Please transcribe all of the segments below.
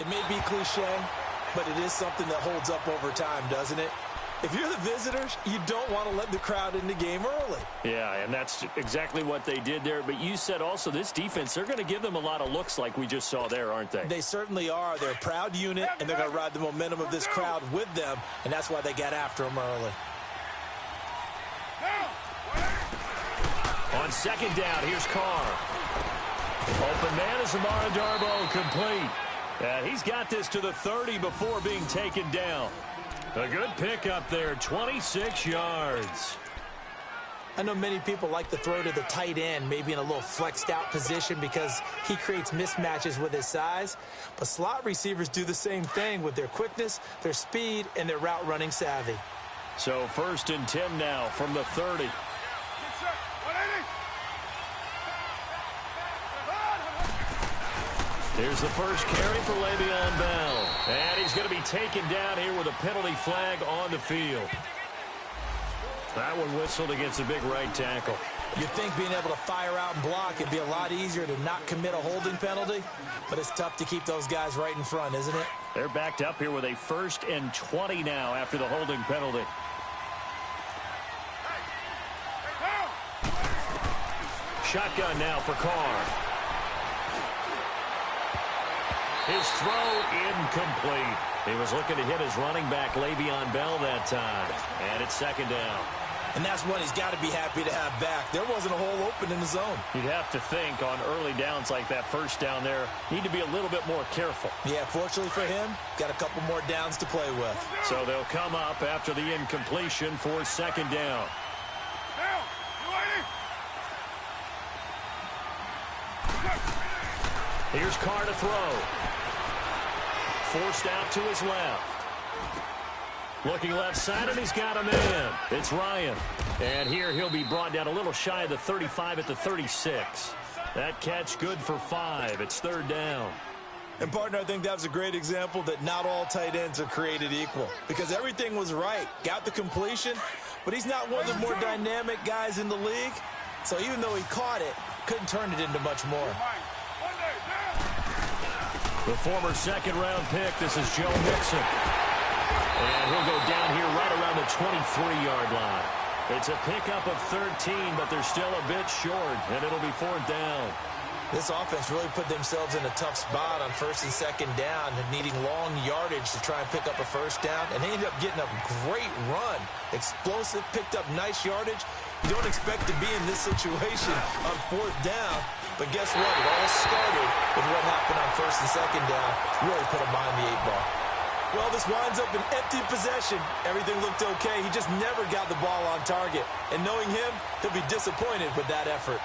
It may be cliche, but it is something that holds up over time, doesn't it? If you're the visitors, you don't want to let the crowd in the game early. Yeah, and that's exactly what they did there. But you said also this defense, they're going to give them a lot of looks like we just saw there, aren't they? They certainly are. They're a proud unit, and they're going to ride the momentum of this crowd with them, and that's why they got after them early. On second down, here's Carr. Open man is Amara Darbo, complete. He's got this to the 30 before being taken down. A good pickup there, 26 yards. I know many people like to throw to the tight end, maybe in a little flexed out position because he creates mismatches with his size. But slot receivers do the same thing with their quickness, their speed, and their route running savvy. So 1st and 10 now from the 30. Here's the first carry for Le'Veon Bell. And he's going to be taken down here with a penalty flag on the field. That one whistled against a big right tackle. You'd think being able to fire out and block it'd be a lot easier to not commit a holding penalty, but it's tough to keep those guys right in front, isn't it? They're backed up here with a 1st and 20 now after the holding penalty. Shotgun now for Carr. His throw incomplete. He was looking to hit his running back, Le'Veon Bell, that time. And it's 2nd down. And that's one he's got to be happy to have back. There wasn't a hole open in the zone. You'd have to think on early downs like that 1st down there, need to be a little bit more careful. Yeah, fortunately for him, got a couple more downs to play with. So they'll come up after the incompletion for 2nd down. Here's Carr to throw. Forced out to his left. Looking left side, and he's got a man. It's Ryan. And here he'll be brought down a little shy of the 35 at the 36. That catch good for 5. It's 3rd down. And, partner, I think that was a great example that not all tight ends are created equal. Because everything was right. Got the completion, but he's not one of the more dynamic guys in the league. So even though he caught it, couldn't turn it into much more. The former 2nd-round pick, this is Joe Mixon. And he'll go down here right around the 23-yard line. It's a pickup of 13, but they're still a bit short, and it'll be 4th down. This offense really put themselves in a tough spot on 1st and 2nd down, needing long yardage to try and pick up a 1st down, and they ended up getting a great run. Explosive, picked up nice yardage. You don't expect to be in this situation on 4th down, but guess what? It all started with what happened on 1st and 2nd down. Really put him behind the 8 ball. Well, this winds up an empty possession. Everything looked okay. He just never got the ball on target. And knowing him, he'll be disappointed with that effort.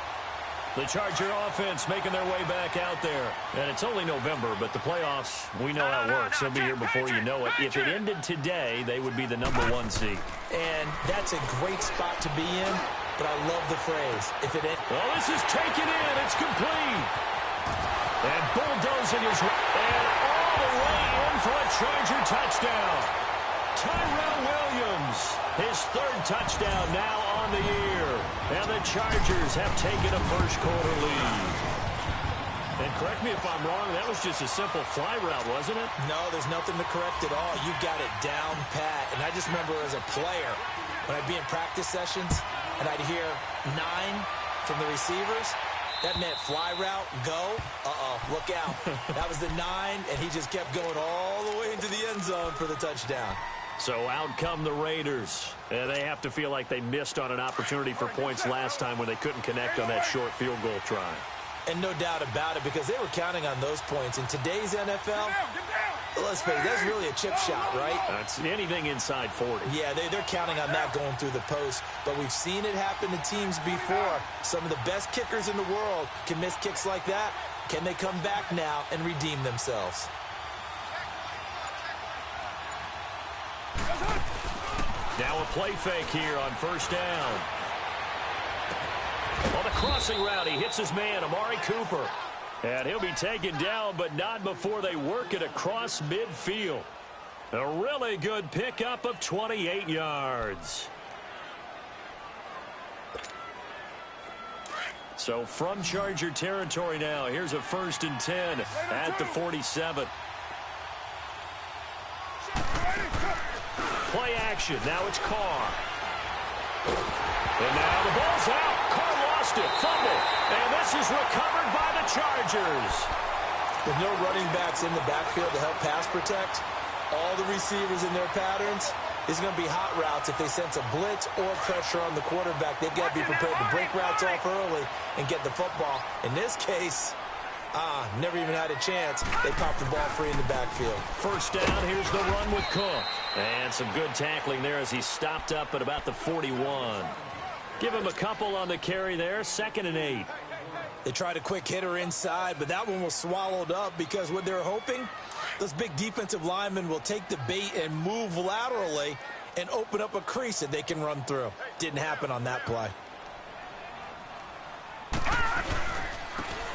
The Charger offense making their way back out there. And it's only November, but the playoffs, we know how it works. They'll be here before you know it. If it ended today, they would be the #1 seed. And that's a great spot to be in, but I love the phrase. If it ended... Well, this is taken in. It's complete. And bulldozing his way. And all the way in for a Charger touchdown. Tyrell Williams, his 3rd touchdown now on the year. And the Chargers have taken a first-quarter lead. And correct me if I'm wrong, that was just a simple fly route, wasn't it? No, there's nothing to correct at all. You got it down pat. And I just remember as a player, when I'd be in practice sessions, and I'd hear 9 from the receivers, that meant fly route, go, look out. That was the 9, and he just kept going all the way into the end zone for the touchdown. So out come the Raiders. And they have to feel like they missed on an opportunity for points last time when they couldn't connect on that short field goal try. And no doubt about it, because they were counting on those points. In today's NFL, let's face it, that's really a chip shot, right? That's anything inside 40. Yeah, they're counting on that going through the post. But we've seen it happen to teams before. Some of the best kickers in the world can miss kicks like that. Can they come back now and redeem themselves? Now a play fake here on 1st down. On the crossing route, he hits his man, Amari Cooper. And he'll be taken down, but not before they work it across midfield. A really good pickup of 28 yards. So from Charger territory now, here's a 1st and 10 at the 47. Play action. Now it's Carr. And now the ball's out. Carr lost it. Fumble. And this is recovered by the Chargers. With no running backs in the backfield to help pass protect, all the receivers in their patterns, it's going to be hot routes if they sense a blitz or pressure on the quarterback. They've got to be prepared to break routes off early and get the football. In this case, never even had a chance. They popped the ball free in the backfield. First down, here's the run with Cook. And some good tackling there as he stopped up at about the 41. Give him a couple on the carry there, 2nd and 8. They tried a quick hitter inside, but that one was swallowed up because what they're hoping, those big defensive linemen will take the bait and move laterally and open up a crease that they can run through. Didn't happen on that play.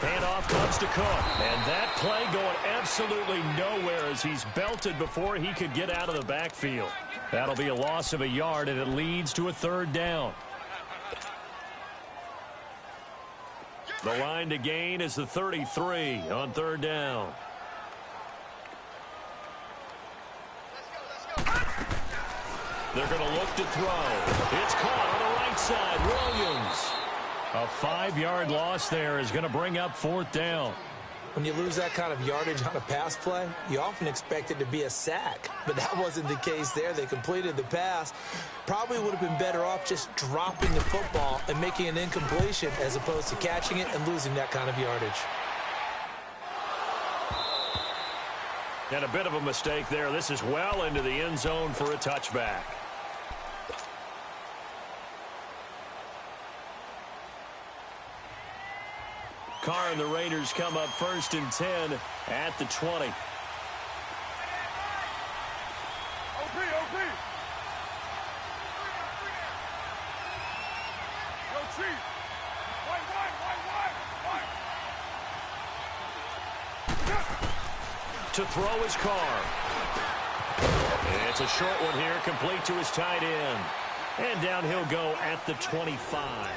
Handoff comes to Cook. And that play going absolutely nowhere as he's belted before he could get out of the backfield. That'll be a loss of a yard, and it leads to a 3rd down. The line to gain is the 33 on 3rd down. They're going to look to throw. It's caught on the right side. Williams. A 5-yard loss there is going to bring up 4th down. When you lose that kind of yardage on a pass play, you often expect it to be a sack. But that wasn't the case there. They completed the pass. Probably would have been better off just dropping the football and making an incompletion as opposed to catching it and losing that kind of yardage. And a bit of a mistake there. This is well into the end zone for a touchback. Carr and the Raiders come up 1st and 10 at the 20. OP. Yo, Chief. White. To throw is Carr. And it's a short one here, complete to his tight end. And down he'll go at the 25.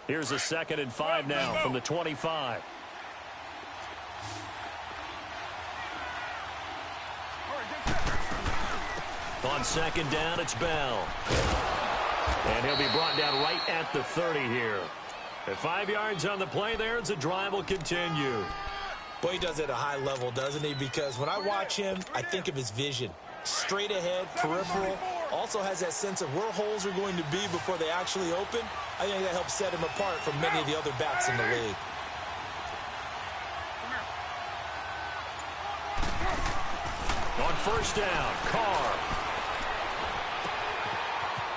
Here's a 2nd and 5 now from the 25. On 2nd down, it's Bell. And he'll be brought down right at the 30 here. At 5 yards on the play there, as the drive will continue. Boy, he does it at a high level, doesn't he? Because when I watch him, I think of his vision. Straight ahead, peripheral. Also has that sense of where holes are going to be before they actually open. I think that helps set him apart from many of the other backs in the league. On 1st down, Carr.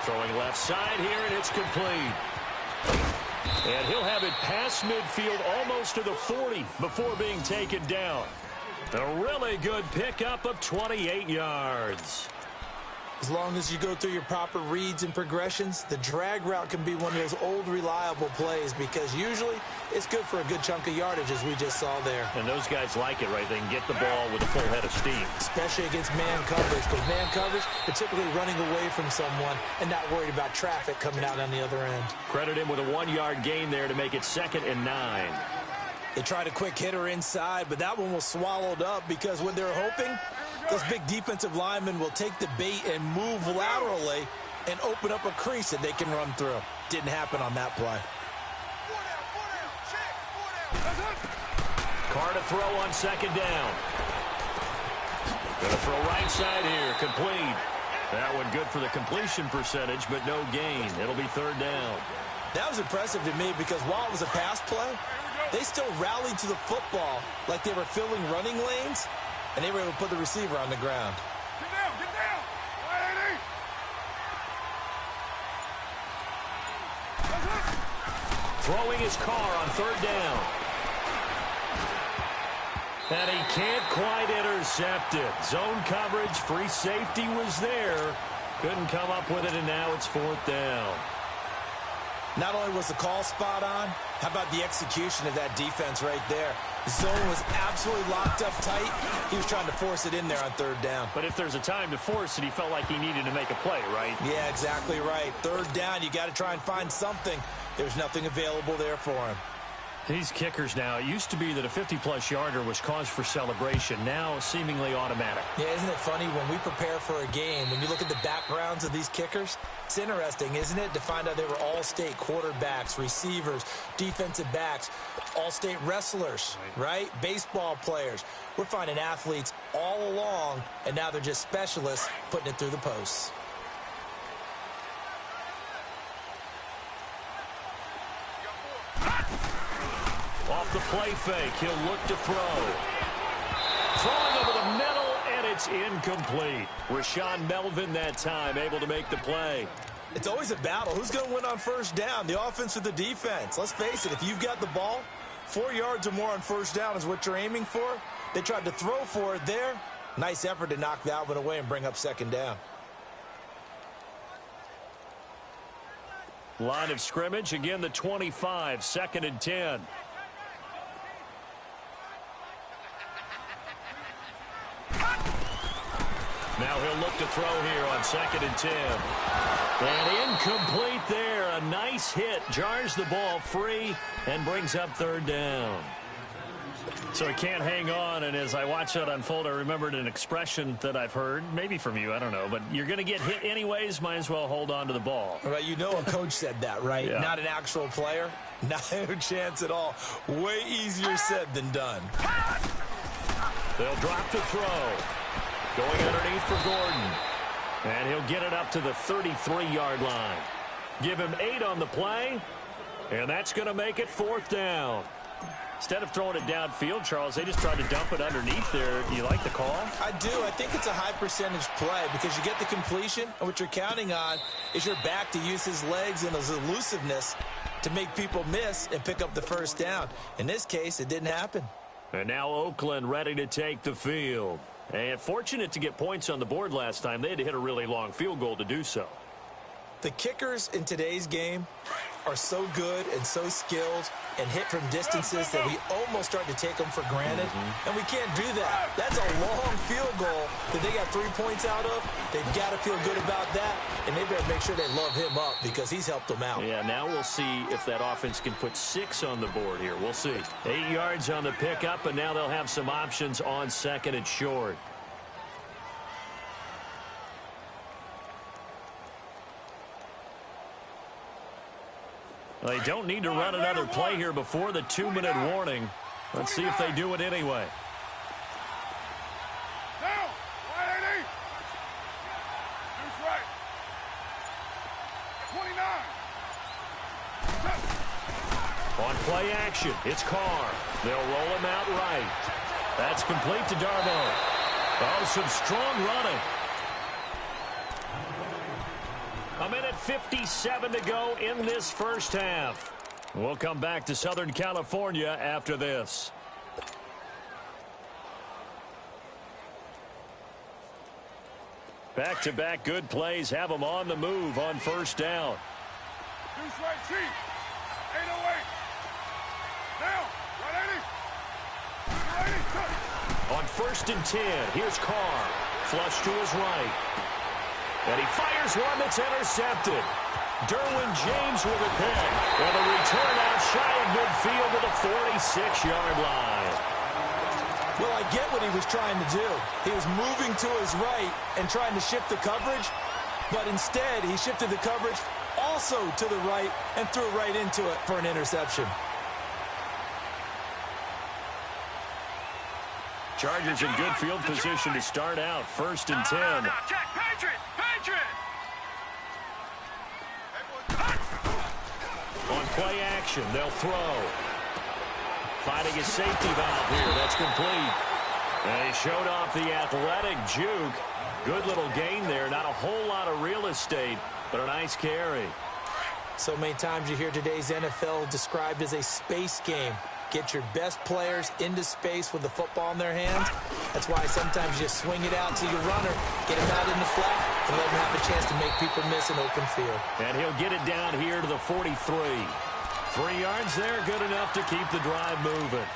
Throwing left side here, and it's complete. And he'll have it past midfield almost to the 40 before being taken down. A really good pickup of 28 yards. As long as you go through your proper reads and progressions, the drag route can be one of those old reliable plays because usually it's good for a good chunk of yardage as we just saw there. And those guys like it, right? They can get the ball with a full head of steam. Especially against man coverage, because man coverage, they're typically running away from someone and not worried about traffic coming out on the other end. Credit him with a 1-yard gain there to make it 2nd and 9. They tried a quick hitter inside, but that one was swallowed up because what they're hoping, those big defensive linemen will take the bait and move laterally and open up a crease that they can run through. Didn't happen on that play. Carr to throw on 2nd down. Gonna throw right side here, complete. That one good for the completion percentage, but no gain. It'll be 3rd down. That was impressive to me because while it was a pass play, they still rallied to the football like they were filling running lanes, and they were able to put the receiver on the ground. Get down. 180. Throwing his Carr on 3rd down. And he can't quite intercept it. Zone coverage, free safety was there. Couldn't come up with it, and now it's 4th down. Not only was the call spot on, how about the execution of that defense right there? Zone was absolutely locked up tight. He was trying to force it in there on third down. But if there's a time to force it, he felt like he needed to make a play, right? Yeah, exactly right. Third down, you got to try and find something. There's nothing available there for him. These kickers now, it used to be that a 50-plus yarder was cause for celebration. Now, seemingly automatic. Yeah, isn't it funny when we prepare for a game, when you look at the backgrounds of these kickers, it's interesting, isn't it, to find out they were all-state quarterbacks, receivers, defensive backs, all-state wrestlers, right? Baseball players. We're finding athletes all along, and now they're just specialists putting it through the posts. Off the play fake, he'll look to throw. Throwing over the middle, and it's incomplete. Rashaan Melvin that time able to make the play. It's always a battle. Who's going to win on first down, the offense or the defense? Let's face it, if you've got the ball, 4 yards or more on first down is what you're aiming for. They tried to throw for it there. Nice effort to knock that one away and bring up second down. Line of scrimmage, again the 25, 2nd and 10. Now he'll look to throw here on 2nd and 10. And incomplete there. A nice hit. Jars the ball free and brings up third down. So he can't hang on, and as I watch that unfold, I remembered an expression that I've heard, maybe from you, I don't know, but you're going to get hit anyways, might as well hold on to the ball. Right, you know a coach said that, right? Yeah. Not an actual player. Not a chance at all. Way easier said than done. They'll drop the throw. Going underneath for Gordon. And he'll get it up to the 33-yard line. Give him 8 on the play, and that's going to make it 4th down. Instead of throwing it downfield, Charles, they just tried to dump it underneath there. Do you like the call? I do. I think it's a high-percentage play because you get the completion, and what you're counting on is your back to use his legs and his elusiveness to make people miss and pick up the first down. In this case, it didn't happen. And now Oakland ready to take the field. And fortunate to get points on the board last time. They had to hit a really long field goal to do so. The kickers in today's game are so good and so skilled and hit from distances that we almost start to take them for granted. And we can't do that. That's a long field goal that they got 3 points out of. They've got to feel good about that, and they better make sure they love him up because he's helped them out. Yeah, now we'll see if that offense can put 6 on the board here. We'll see. 8 yards on the pickup, and now they'll have some options on 2nd and short. They don't need to run another play here before the 2-minute warning. Let's see if they do it anyway. Down, 180. That's right. 29. On play action, it's Carr. They'll roll him out right. That's complete to Darbo. Oh, some strong running. 1:57 to go in this first half. We'll come back to Southern California after this. Back-to-back good plays have them on the move on first down. Deuce right, Chief. 808. Down, 180. 180, touch. On 1st and 10, here's Carr. Flush to his right. And he fires one that's intercepted. Derwin James with a pick. And a return out shy of midfield to the 46-yard line. Well, I get what he was trying to do. He was moving to his right and trying to shift the coverage, but instead he shifted the coverage also to the right and threw right into it for an interception. Chargers in good field position to start out. 1st and 10. Jack, Patriot. On play action, they'll throw. Finding a safety valve here. That's complete. And he showed off the athletic juke. Good little gain there. Not a whole lot of real estate, but a nice carry. So many times you hear today's NFL described as a space game. Get your best players into space with the football in their hands. That's why sometimes you just swing it out to your runner, get him out in the flat, and let him have a chance to make people miss an open field. And he'll get it down here to the 43. 3 yards there, good enough to keep the drive moving.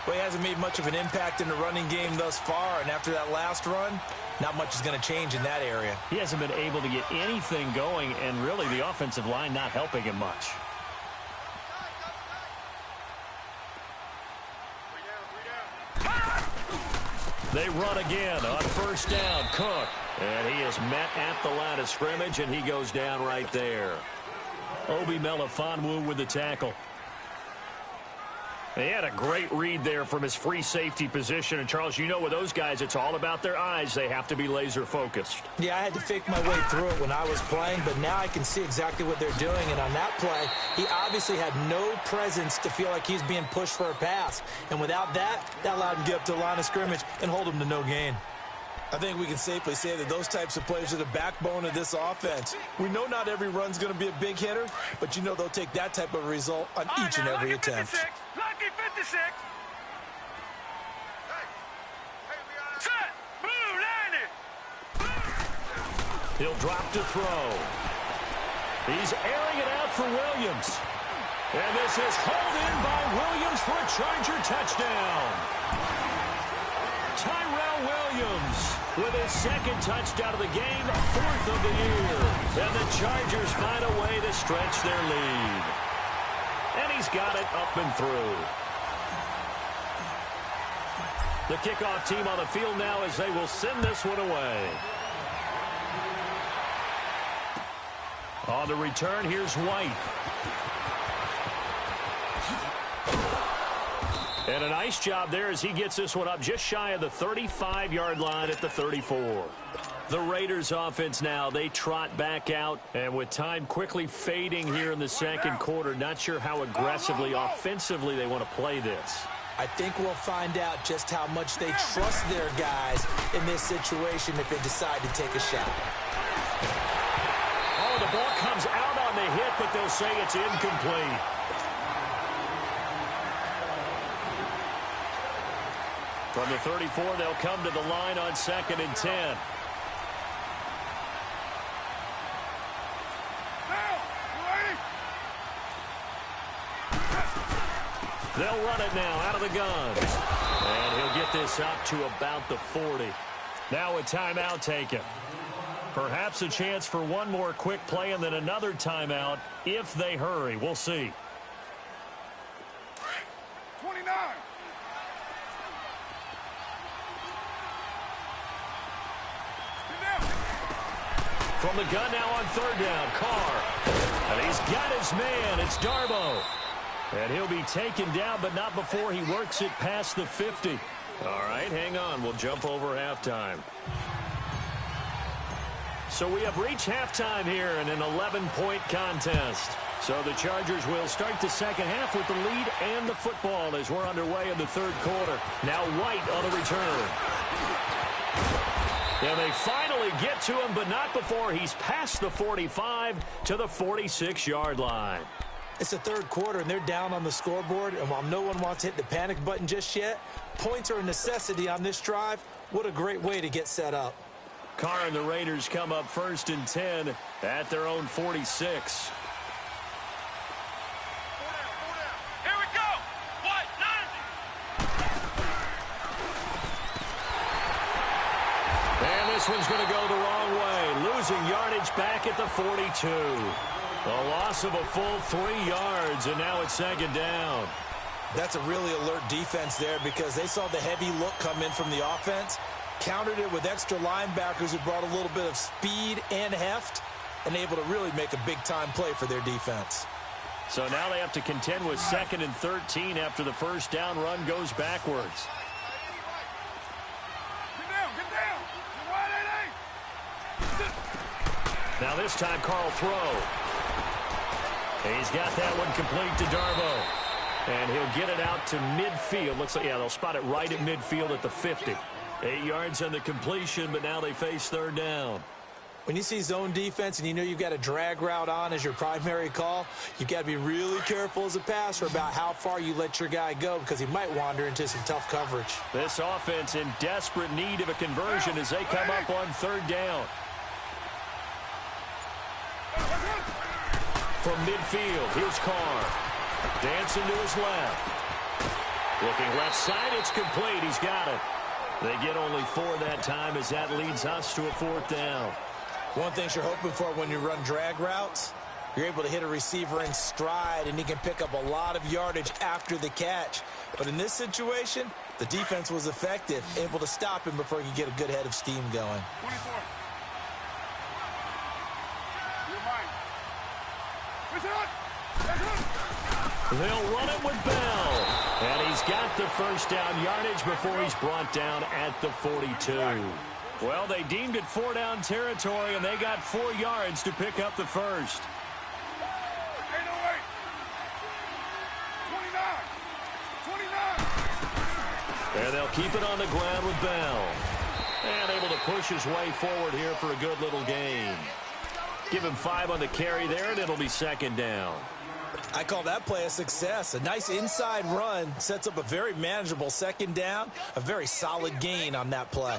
Well, he hasn't made much of an impact in the running game thus far, and after that last run, not much is going to change in that area. He hasn't been able to get anything going, and really the offensive line not helping him much. They run again on first down. Cook. And he is met at the line of scrimmage, and he goes down right there. Obi Melifonwu with the tackle. He had a great read there from his free safety position. And, Charles, you know with those guys, it's all about their eyes. They have to be laser-focused. Yeah, I had to fake my way through it when I was playing, but now I can see exactly what they're doing. And on that play, he obviously had no presence to feel like he's being pushed for a pass. And without that, that allowed him to get up to the line of scrimmage and hold him to no gain. I think we can safely say that those types of players are the backbone of this offense. We know not every run's going to be a big hitter, but you know they'll take that type of result on each and every attempt. Lucky 56. Set. Blue 90. He'll drop to throw. He's airing it out for Williams. And this is hauled in by Williams for a Charger touchdown. Tyrell Williams with his second touchdown of the game, fourth of the year. And the Chargers find a way to stretch their lead. And he's got it up and through. The kickoff team on the field now as they will send this one away. On the return, here's White. And a nice job there as he gets this one up just shy of the 35-yard line at the 34. The Raiders offense now, they trot back out, and with time quickly fading here in the second quarter, not sure how aggressively, offensively they want to play this. I think we'll find out just how much they trust their guys in this situation if they decide to take a shot. Oh, the ball comes out on the hit, but they'll say it's incomplete. From the 34, they'll come to the line on 2nd and 10. They'll run it now out of the gun. And he'll get this up to about the 40. Now a timeout taken. Perhaps a chance for one more quick play and then another timeout if they hurry. We'll see. 29. From the gun now on third down, Carr. And he's got his man. It's Darbo. And he'll be taken down, but not before he works it past the 50. All right, hang on. We'll jump over halftime. So we have reached halftime here in an 11-point contest. So the Chargers will start the second half with the lead and the football as we're underway in the third quarter. Now White on the return. And they finally get to him, but not before he's past the 45 to the 46-yard line. It's the third quarter, and they're down on the scoreboard. And while no one wants to hit the panic button just yet, points are a necessity on this drive. What a great way to get set up. Carr and the Raiders come up 1st and 10 at their own 46. Here we go. White 90. And this one's going to go the wrong way, losing yardage back at the 42. A loss of a full 3 yards, and now it's 2nd down. That's a really alert defense there because they saw the heavy look come in from the offense, countered it with extra linebackers who brought a little bit of speed and heft, and able to really make a big-time play for their defense. So now they have to contend with 2nd and 13 after the first down run goes backwards. Get down. Wide 88. Now this time Carl throw. He's got that one complete to Darbo. And he'll get it out to midfield. Looks like, yeah, they'll spot it right at midfield at the 50. 8 yards on the completion, but now they face third down. When you see zone defense and you know you've got a drag route on as your primary call, you've got to be really careful as a passer about how far you let your guy go because he might wander into some tough coverage. This offense in desperate need of a conversion as they come up on third down. From midfield, here's Carr. Dancing to his left. Looking left side, it's complete. He's got it. They get only 4 that time as that leads us to a 4th down. One thing you're hoping for when you run drag routes, you're able to hit a receiver in stride, and he can pick up a lot of yardage after the catch. But in this situation, the defense was effective, able to stop him before he could get a good head of steam going. 24. You're mine. It's on. They'll run it with Bell. And he's got the first down yardage before he's brought down at the 42. Well, they deemed it 4-down territory, and they got 4 yards to pick up the first. Ain't no way. 29. And they'll keep it on the ground with Bell. And able to push his way forward here for a good little gain. Give him 5 on the carry there, and it'll be 2nd down. I call that play a success. A nice inside run sets up a very manageable 2nd down. A very solid gain on that play.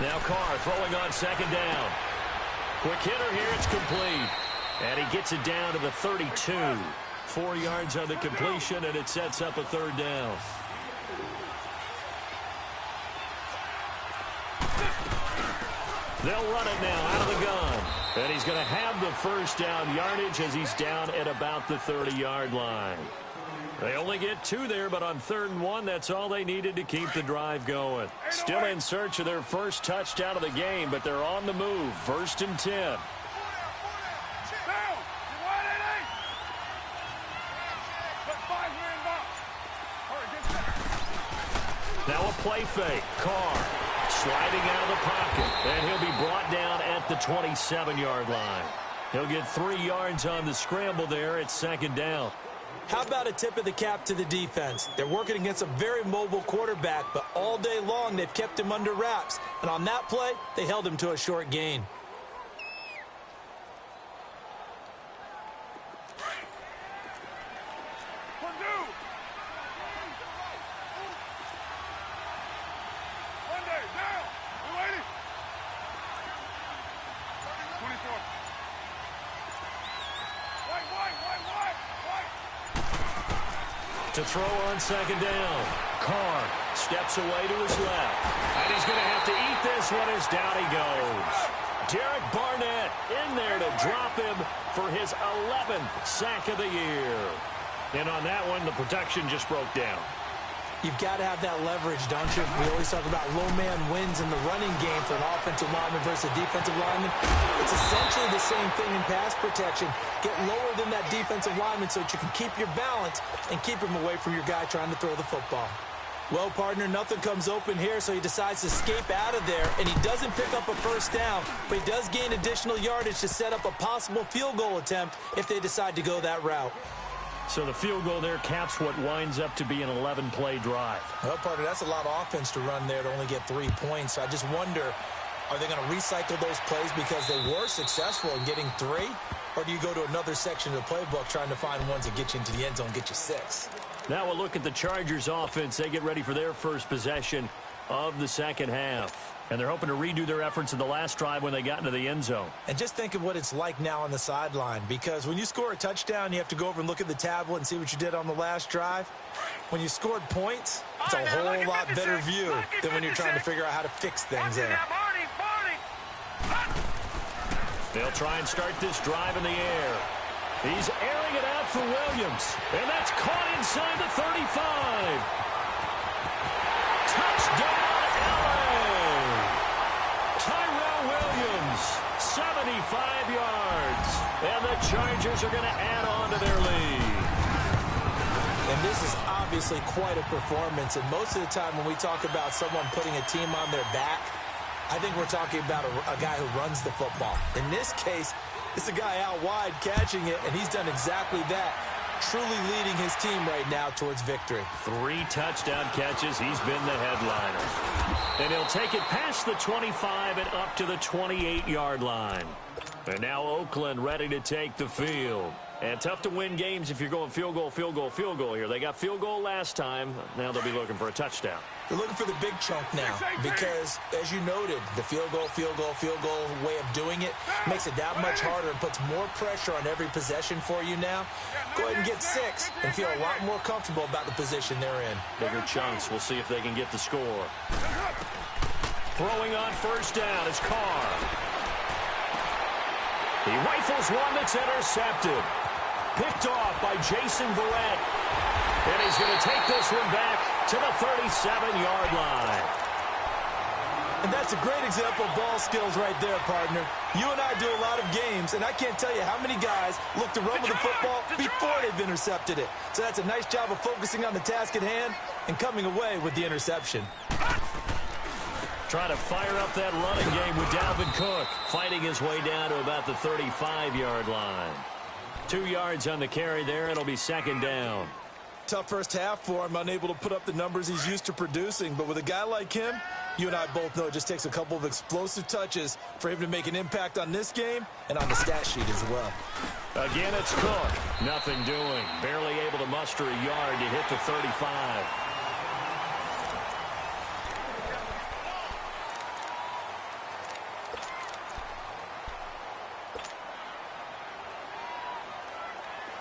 Now Carr throwing on 2nd down. Quick hitter here, it's complete. And he gets it down to the 32. 4 yards on the completion, and it sets up a 3rd down. They'll run it now out of the gun. And he's going to have the first down yardage as he's down at about the 30-yard line. They only get 2 there, but on 3rd and 1, that's all they needed to keep the drive going. Still in search of their first touchdown of the game, but they're on the move. 1st and 10. Now a play fake. Carr sliding out of the pocket, and he'll be brought down at the 27-yard line. He'll get 3 yards on the scramble there at 2nd down. How about a tip of the cap to the defense? They're working against a very mobile quarterback, but all day long they've kept him under wraps. And on that play, they held him to a short gain. To throw on 2nd down. Carr steps away to his left. And he's going to have to eat this one as down he goes. Derek Barnett in there to drop him for his 11th sack of the year. And on that one, the protection just broke down. You've got to have that leverage, don't you? We always talk about low man wins in the running game for an offensive lineman versus a defensive lineman. It's essentially the same thing in pass protection. Get lower than that defensive lineman so that you can keep your balance and keep him away from your guy trying to throw the football. Well, partner, nothing comes open here, so he decides to escape out of there, and he doesn't pick up a first down, but he does gain additional yardage to set up a possible field goal attempt if they decide to go that route. So the field goal there caps what winds up to be an 11-play drive. Well, partner, that's a lot of offense to run there to only get 3 points. So I just wonder, are they going to recycle those plays because they were successful in getting 3? Or do you go to another section of the playbook trying to find ones that get you into the end zone, get you 6? Now we'll look at the Chargers offense. They get ready for their first possession of the 2nd half. And they're hoping to redo their efforts in the last drive when they got into the end zone. And just think of what it's like now on the sideline, because when you score a touchdown, you have to go over and look at the tablet and see what you did on the last drive. When you scored points, it's a whole lot better view than when you're trying to figure out how to fix things there. They'll try and start this drive in the air. He's airing it out for Williams, and that's caught inside the 35. Touchdown! 75 yards, and the Chargers are going to add on to their lead. And this is obviously quite a performance, and most of the time when we talk about someone putting a team on their back, I think we're talking about a guy who runs the football. In this case, it's a guy out wide catching it, and he's done exactly that, truly leading his team right now towards victory. 3 touchdown catches. He's been the headliner. And he'll take it past the 25 and up to the 28-yard line. And now Oakland ready to take the field. And tough to win games if you're going field goal, field goal, field goal here. They got field goal last time. Now they'll be looking for a touchdown. They're looking for the big chunk now because, as you noted, the field goal way of doing it makes it that much harder and puts more pressure on every possession for you now. Go ahead and get 6 and feel a lot more comfortable about the position they're in. Bigger chunks. We'll see if they can get the score. Throwing on first down is Carr. He rifles one that's intercepted. Picked off by Jason Verrett. And he's going to take this one back to the 37-yard line. And that's a great example of ball skills right there, partner. You and I do a lot of games, and I can't tell you how many guys look to run with the football before they've intercepted it. So that's a nice job of focusing on the task at hand and coming away with the interception. Trying to fire up that running game with Dalvin Cook, fighting his way down to about the 35-yard line. 2 yards on the carry there. It'll be second down. Tough first half for him, unable to put up the numbers he's used to producing. But with a guy like him, you and I both know it just takes a couple of explosive touches for him to make an impact on this game and on the stat sheet as well. Again, it's Cook. Nothing doing. Barely able to muster a yard to hit the 35.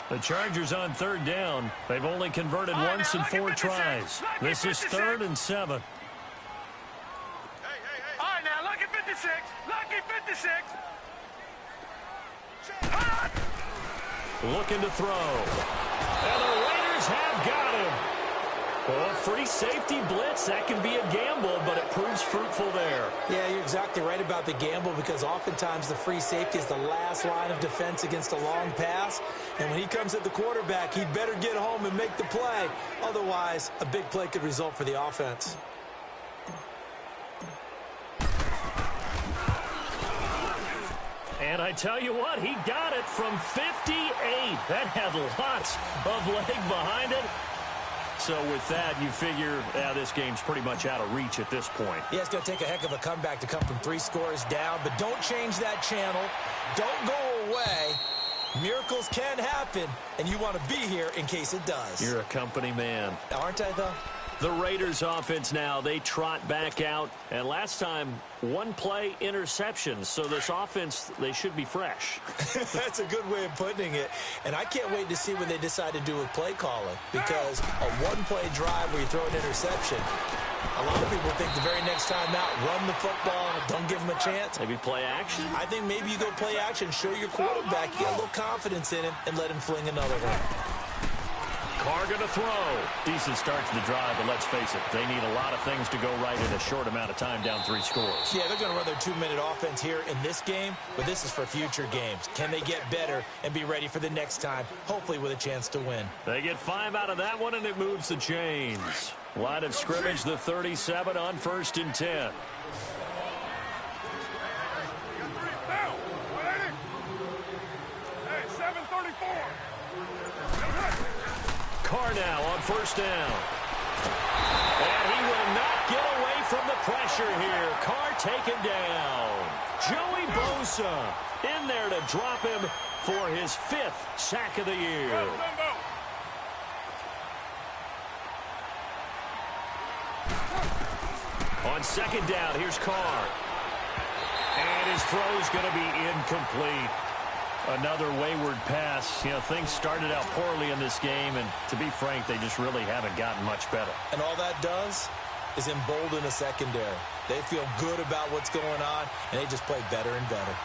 The Chargers on third down. They've only converted once in 4 tries. This is 3rd and 7. All right, now, lucky 56. Lucky 56. Looking to throw. And the Raiders have got him. Well, free safety blitz, that can be a gamble, but it proves fruitful there. Yeah, you're exactly right about the gamble because oftentimes the free safety is the last line of defense against a long pass. And when he comes at the quarterback, he'd better get home and make the play. Otherwise, a big play could result for the offense. And I tell you what, he got it from 58. That had lots of leg behind it. So with that, you figure, this game's pretty much out of reach at this point. Yeah, it's going to take a heck of a comeback to come from 3 scores down, but don't change that channel. Don't go away. Miracles can happen, and you want to be here in case it does. You're a company man. Aren't I, though? The Raiders offense now, they trot back out. And last time, 1 play interceptions. So this offense, they should be fresh. That's a good way of putting it. And I can't wait to see what they decide to do with play calling. Because a 1-play drive where you throw an interception, a lot of people think the very next time out, run the football, don't give them a chance. Maybe play action? I think maybe you go play action, show your quarterback, you get a little confidence in him, and let him fling another one. Carr going to throw. Decent start to the drive, but let's face it, they need a lot of things to go right in a short amount of time, down 3 scores. Yeah, they're going to run their 2-minute offense here in this game, but this is for future games. Can they get better and be ready for the next time, hopefully with a chance to win? They get 5 out of that one, and it moves the chains. Line of scrimmage, the 37 on 1st and 10. Carr now on 1st down. And he will not get away from the pressure here. Carr taken down. Joey Bosa in there to drop him for his 5th sack of the year. On 2nd down, here's Carr. And his throw's going to be incomplete. Another wayward pass. You know, things started out poorly in this game, and to be frank, they just really haven't gotten much better. And all that does is embolden a secondary. They feel good about what's going on, and they just play better and better.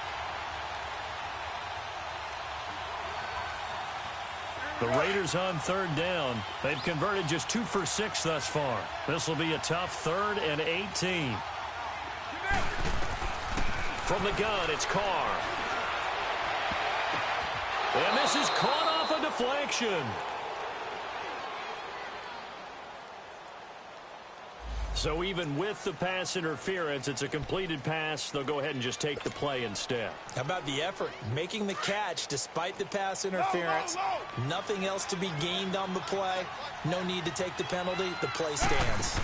The Raiders on 3rd down. They've converted just 2 for 6 thus far. This will be a tough 3rd and 18. From the gun, it's Carr. And this is caught off a deflection. So even with the pass interference, it's a completed pass. They'll go ahead and just take the play instead. How about the effort? Making the catch despite the pass interference. Nothing else to be gained on the play. No need to take the penalty. The play stands.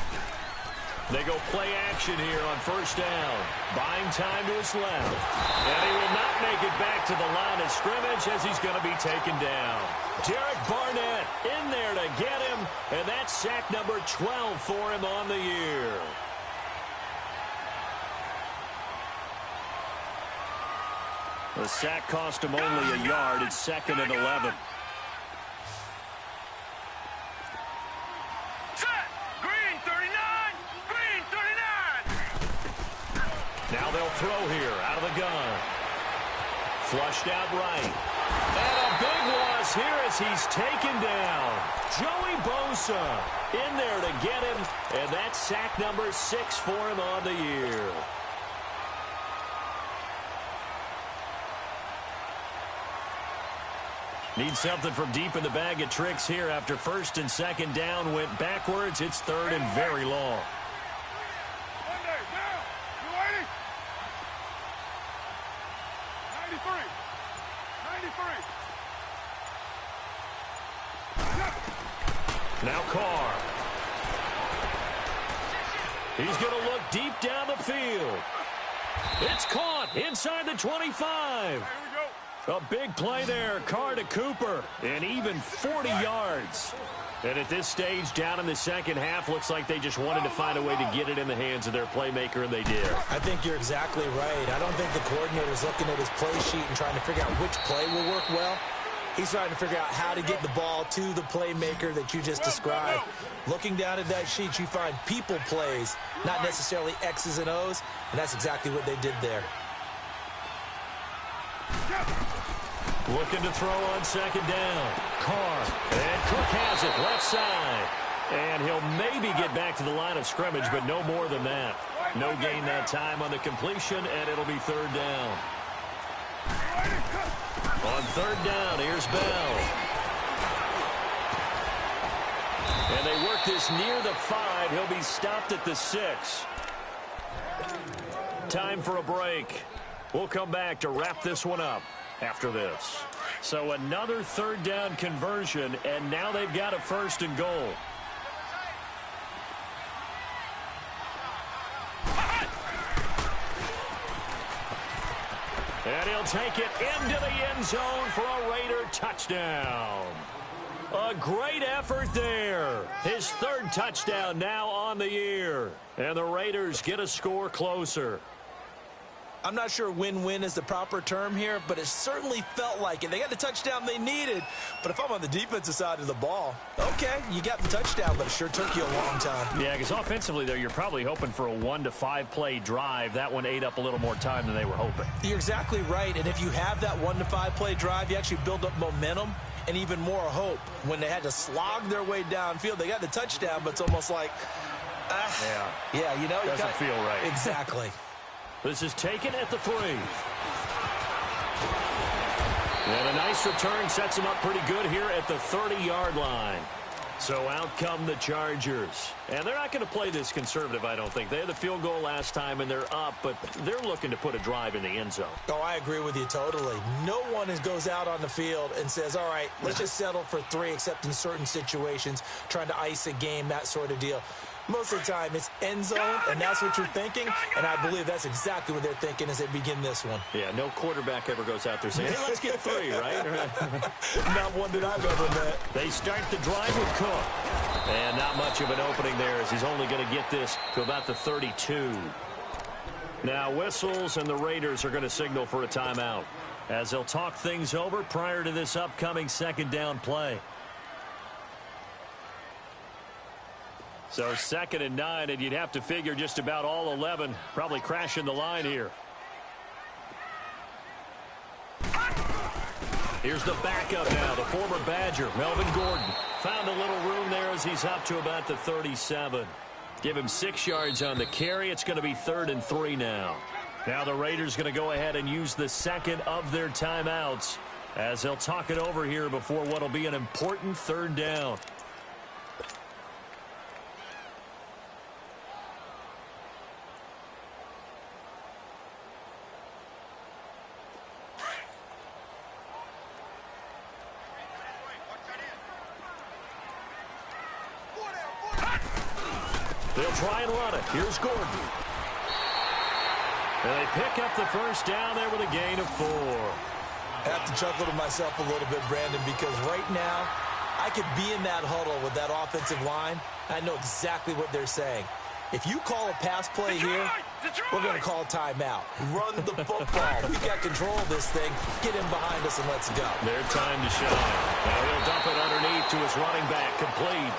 They go play action here on first down. Buying time to his left. And he will not make it back to the line of scrimmage as he's going to be taken down. Derek Barnett in there to get him, and that's sack number 12 for him on the year. The sack cost him only a yard. It's 2nd and 11. Green 39! Green 39! Now they'll throw here out of the gun. Flushed out right. And a big loss here as he's taken down. Joey Bosa in there to get him, and that's sack number 6 for him on the year. Need something from deep in the bag of tricks here after 1st and 2nd down went backwards. It's 3rd and very long. Monday, down! You ready? 93! 93! Now Carr. He's going to look deep down the field. It's caught inside the 25. Here we go. A big play there. Carr to Cooper. And even 40 yards. And at this stage, down in the second half, looks like they just wanted to find a way to get it in the hands of their playmaker, and they did. I think you're exactly right. I don't think the coordinator's looking at his play sheet and trying to figure out which play will work well. He's trying to figure out how to get the ball to the playmaker that you just described. Looking down at that sheet, you find people plays, not necessarily X's and O's, and that's exactly what they did there. Looking to throw on 2nd down. Carr. And Cook has it left side. And he'll maybe get back to the line of scrimmage, but no more than that. No gain that time on the completion, and it'll be 3rd down. On 3rd down, here's Bell. And they work this near the 5. He'll be stopped at the 6. Time for a break. We'll come back to wrap this one up after this. So another 3rd down conversion, and now they've got a 1st and goal. And he'll take it into the end zone for a Raider touchdown. A great effort there. His 3rd touchdown now on the year. And the Raiders get a score closer. I'm not sure win-win is the proper term here, but it certainly felt like it. They got the touchdown they needed, but if I'm on the defensive side of the ball, okay, you got the touchdown, but it sure took you a long time. Yeah, because offensively there, you're probably hoping for a 1 to 5 play drive. That one ate up a little more time than they were hoping. You're exactly right, and if you have that 1 to 5 play drive, you actually build up momentum and even more hope. When they had to slog their way downfield, they got the touchdown, but it's almost like, yeah, you know, doesn't feel right. Exactly. This is taken at the 3. And a nice return sets them up pretty good here at the 30-yard line. So out come the Chargers. And they're not going to play this conservative, I don't think. They had the field goal last time, and they're up, but they're looking to put a drive in the end zone. Oh, I agree with you totally. No one goes out on the field and says, all right, let's just settle for 3, except in certain situations, trying to ice a game, that sort of deal. Most of the time, it's end zone, and that's what you're thinking, and I believe that's exactly what they're thinking as they begin this one. Yeah, no quarterback ever goes out there saying, hey, let's get 3, right? Not one that I've ever met. They start the drive with Cook. And not much of an opening there as he's only going to get this to about the 32. Now whistles, and the Raiders are going to signal for a timeout as they'll talk things over prior to this upcoming 2nd down play. So 2nd and 9, and you'd have to figure just about all 11 probably crashing the line here. Here's the backup now, the former Badger, Melvin Gordon. Found a little room there as he's up to about the 37. Give him 6 yards on the carry. It's going to be 3rd and 3 now. Now the Raiders going to go ahead and use the 2nd of their timeouts as they'll talk it over here before what will be an important 3rd down. They'll try and run it. Here's Gordon. And they pick up the first down there with a gain of 4. I have to chuckle to myself a little bit, Brandon, because right now I could be in that huddle with that offensive line. I know exactly what they're saying. If you call a pass play here, we're going to call a timeout. Run the football. We got control of this thing. Get in behind us and let's go. Their time to shine. Now he'll dump it underneath to his running back, complete.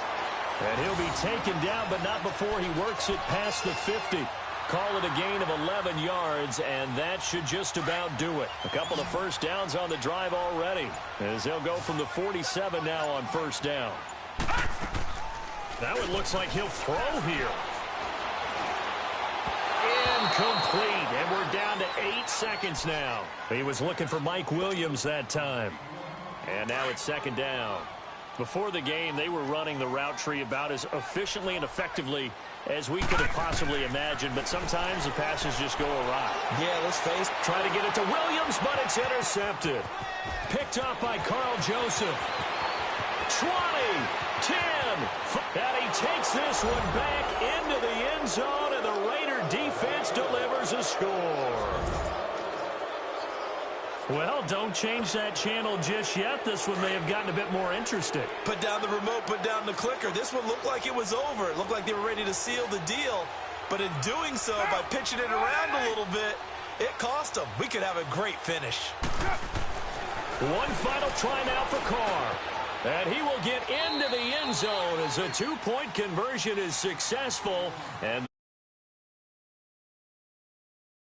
And he'll be taken down, but not before he works it past the 50. Call it a gain of 11 yards, and that should just about do it. A couple of first downs on the drive already, as they'll go from the 47 now on first down. Now it looks like he'll throw here. Incomplete, and we're down to 8 seconds now. He was looking for Mike Williams that time. And now it's second down. Before the game, they were running the route tree about as efficiently and effectively as we could have possibly imagined, but sometimes the passes just go awry. Yeah, let's face it. Trying to get it to Williams, but it's intercepted. Picked up by Carl Joseph. 20, 10, and he takes this one back into the end zone, and the Raider defense delivers a score. Well, don't change that channel just yet. This one may have gotten a bit more interesting. Put down the remote, put down the clicker. This one looked like it was over. It looked like they were ready to seal the deal. But in doing so, by pitching it around a little bit, it cost them. We could have a great finish. One final try now for Carr. And he will get into the end zone as a 2-point conversion is successful. And